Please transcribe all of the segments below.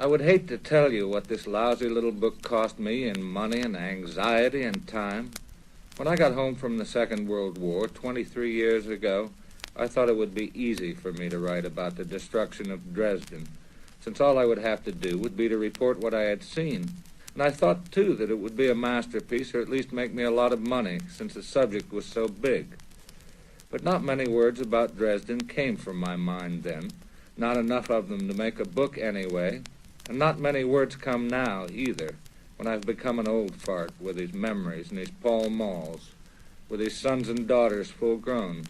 I would hate to tell you what this lousy little book cost me in money and anxiety and time. When I got home from the Second World War 23 years ago, I thought it would be easy for me to write about the destruction of Dresden, since all I would have to do would be to report what I had seen. And I thought, too, that it would be a masterpiece or at least make me a lot of money, since the subject was so big. But not many words about Dresden came from my mind then, not enough of them to make a book anyway, and not many words come now either, when I've become an old fart with these memories and these Pall Malls, with these sons and daughters full grown.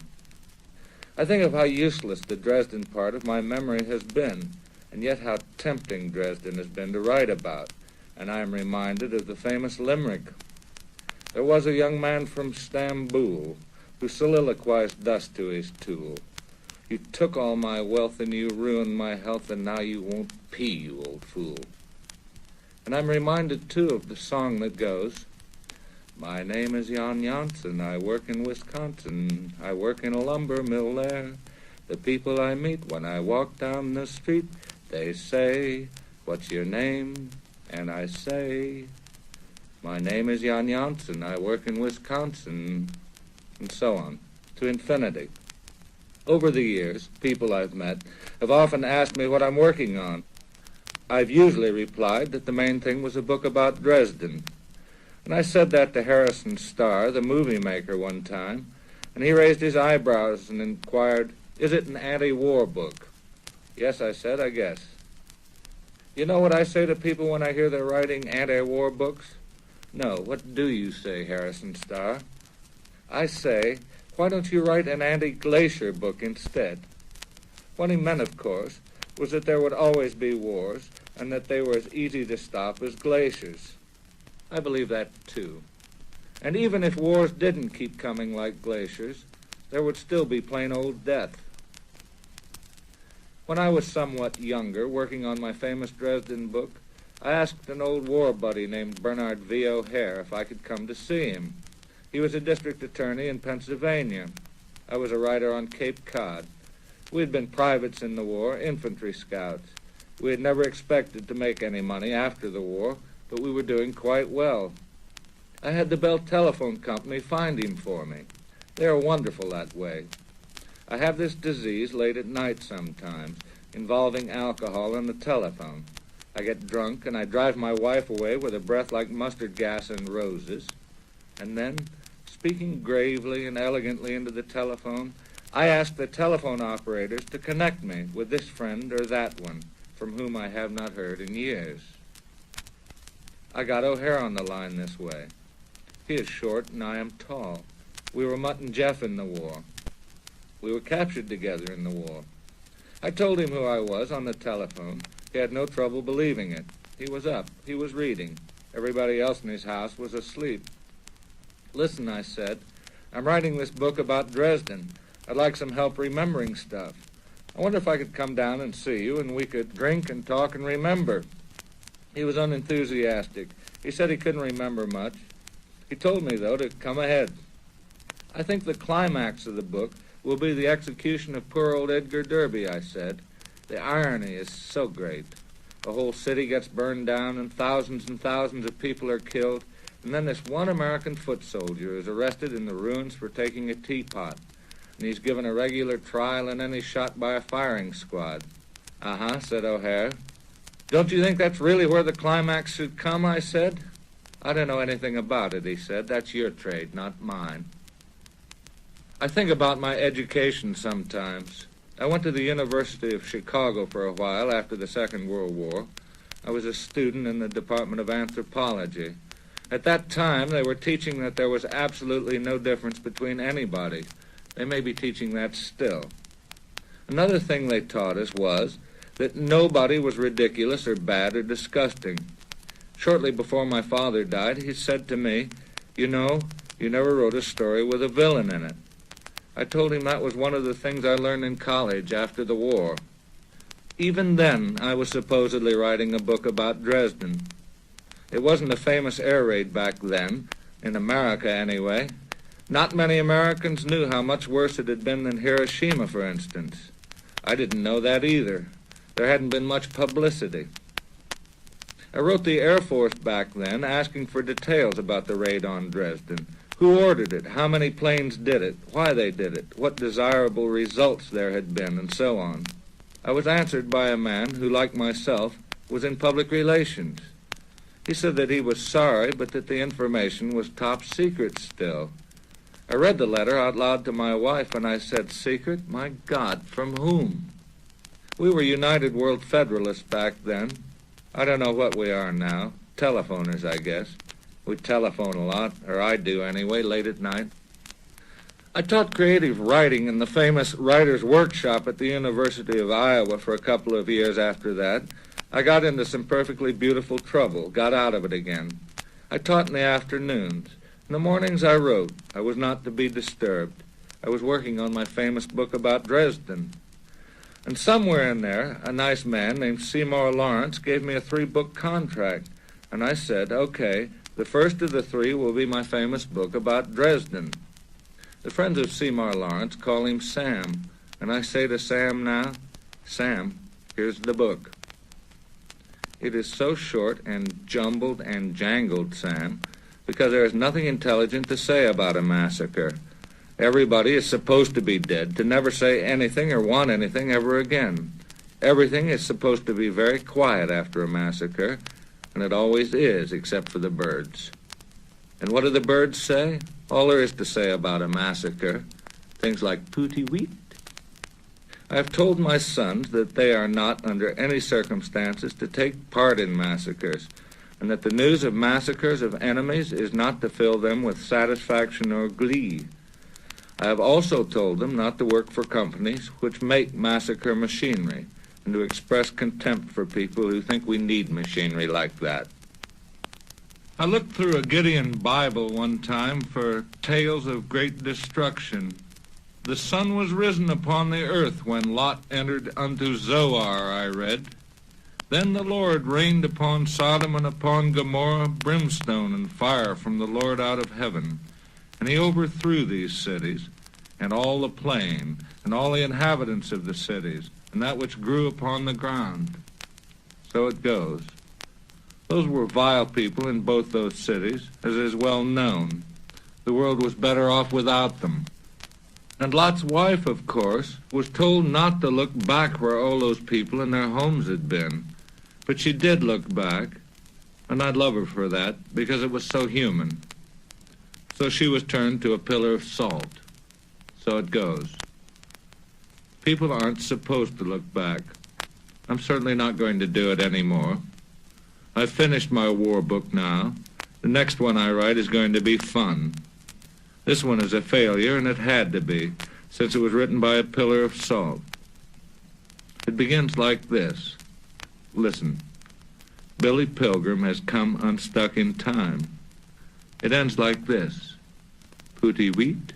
I think of how useless the Dresden part of my memory has been, and yet how tempting Dresden has been to write about, and I am reminded of the famous limerick. There was a young man from Stamboul who soliloquized thus to his tool: "You took all my wealth and you ruined my health, and now you won't pee, you old fool." And I'm reminded, too, of the song that goes, "My name is Jan Janssen, I work in Wisconsin, I work in a lumber mill there. The people I meet when I walk down the street, they say, 'What's your name?' And I say, 'My name is Jan Janssen, I work in Wisconsin,'" and so on, to infinity. Over the years, people I've met have often asked me what I'm working on. I've usually replied that the main thing was a book about Dresden. And I said that to Harrison Starr, the movie maker, one time, and he raised his eyebrows and inquired, "Is it an anti-war book?" "Yes," I said, "I guess." You know what I say to people when I hear they're writing anti-war books? No, what do you say, Harrison Starr? I say, why don't you write an anti-glacier book instead? What he meant, of course, was that there would always be wars, and that they were as easy to stop as glaciers. I believe that, too. And even if wars didn't keep coming like glaciers, there would still be plain old death. When I was somewhat younger, working on my famous Dresden book, I asked an old war buddy named Bernard V. O'Hare if I could come to see him. He was a district attorney in Pennsylvania. I was a writer on Cape Cod. We had been privates in the war, infantry scouts. We had never expected to make any money after the war, but we were doing quite well. I had the Bell Telephone Company find him for me. They are wonderful that way. I have this disease late at night sometimes, involving alcohol and the telephone. I get drunk and I drive my wife away with a breath like mustard gas and roses. And then, speaking gravely and elegantly into the telephone, I ask the telephone operators to connect me with this friend or that one, from whom I have not heard in years. I got O'Hare on the line this way. He is short and I am tall. We were Mutt and Jeff in the war. We were captured together in the war. I told him who I was on the telephone. He had no trouble believing it. He was up. He was reading. Everybody else in his house was asleep. "Listen," I said, "I'm writing this book about Dresden. I'd like some help remembering stuff. I wonder if I could come down and see you and we could drink and talk and remember." He was unenthusiastic. He said he couldn't remember much. He told me, though, to come ahead. "I think the climax of the book will be the execution of poor old Edgar Derby," I said. "The irony is so great. A whole city gets burned down and thousands of people are killed, and then this one American foot soldier is arrested in the ruins for taking a teapot, and he's given a regular trial and then he's shot by a firing squad." "Uh-huh," said O'Hare. "Don't you think that's really where the climax should come?" I said. "I don't know anything about it," he said. "That's your trade, not mine." I think about my education sometimes. I went to the University of Chicago for a while after the Second World War. I was a student in the Department of Anthropology. At that time, they were teaching that there was absolutely no difference between anybody. They may be teaching that still. Another thing they taught us was that nobody was ridiculous or bad or disgusting. Shortly before my father died, he said to me, "You know, you never wrote a story with a villain in it." I told him that was one of the things I learned in college after the war. Even then, I was supposedly writing a book about Dresden. It wasn't a famous air raid back then, in America anyway. Not many Americans knew how much worse it had been than Hiroshima, for instance. I didn't know that either. There hadn't been much publicity. I wrote the Air Force back then asking for details about the raid on Dresden. Who ordered it? How many planes did it? Why they did it? What desirable results there had been, and so on. I was answered by a man who, like myself, was in public relations. He said that he was sorry, but that the information was top secret still. I read the letter out loud to my wife, and I said, "Secret? My God, from whom?" We were United World Federalists back then. I don't know what we are now. Telephoners, I guess. We telephone a lot, or I do anyway, late at night. I taught creative writing in the famous Writers' Workshop at the University of Iowa for a couple of years after that. I got into some perfectly beautiful trouble, got out of it again. I taught in the afternoons. In the mornings I wrote. I was not to be disturbed. I was working on my famous book about Dresden. And somewhere in there, a nice man named Seymour Lawrence gave me a 3-book contract. And I said, okay, the first of the 3 will be my famous book about Dresden. The friends of Seymour Lawrence call him Sam. And I say to Sam now, Sam, here's the book. It is so short and jumbled and jangled, Sam, because there is nothing intelligent to say about a massacre. Everybody is supposed to be dead, to never say anything or want anything ever again. Everything is supposed to be very quiet after a massacre, and it always is, except for the birds. And what do the birds say? All there is to say about a massacre. Things like pooty weet. I have told my sons that they are not, under any circumstances, to take part in massacres, and that the news of massacres of enemies is not to fill them with satisfaction or glee. I have also told them not to work for companies which make massacre machinery, and to express contempt for people who think we need machinery like that. I looked through a Gideon Bible one time for tales of great destruction. The sun was risen upon the earth when Lot entered unto Zoar, I read. Then the Lord rained upon Sodom and upon Gomorrah brimstone and fire from the Lord out of heaven. And he overthrew these cities, and all the plain, and all the inhabitants of the cities, and that which grew upon the ground. So it goes. Those were vile people in both those cities, as is well known. The world was better off without them. And Lot's wife, of course, was told not to look back where all those people and their homes had been. But she did look back, and I love her for that, because it was so human. So she was turned to a pillar of salt. So it goes. People aren't supposed to look back. I'm certainly not going to do it anymore. I've finished my war book now. The next one I write is going to be fun. This one is a failure, and it had to be, since it was written by a pillar of salt. It begins like this. Listen. Billy Pilgrim has come unstuck in time. It ends like this. Pooty weet,